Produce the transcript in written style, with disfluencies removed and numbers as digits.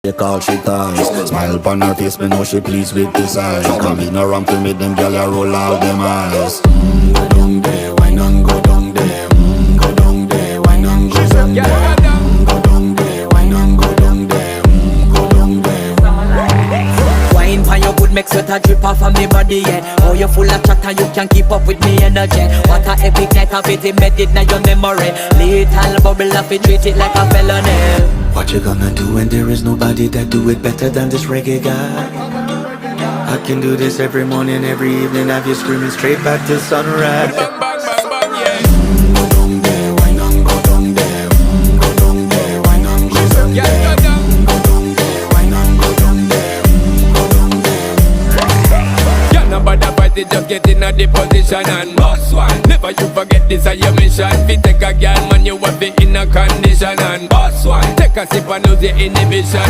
They call she ties. Smile upon her face, me know she pleased with this eyes. Come in around to meet them girl, you roll out them eyes. Go down there, why not go down there? Go down there, why not go down there? Go down there, why not go down there? Go down there. Wine pan your good, make sweat a drip off of me body, yeah. Oh, you full of chatter, you can keep up with me energy. What a epic night of it, embedded in your memory. Little bubble of it, treat it like a felony. What you gonna do when there is nobody that do it better than this reggae guy? I can do this every morning, every evening, have you screaming straight back to sunrise. Bang, bang, bang, bang, yeah. Go down there, why not go down there? Go down there, why not go down there? Yeah, go down. Go down there, why not go down there? Go down there. Yeah, nobody fight it, just get in a the position and boss one. Never you forget this is your mission. Fi take a girl, man, you have it in a condition and boss one. Take a sip and lose your inhibition.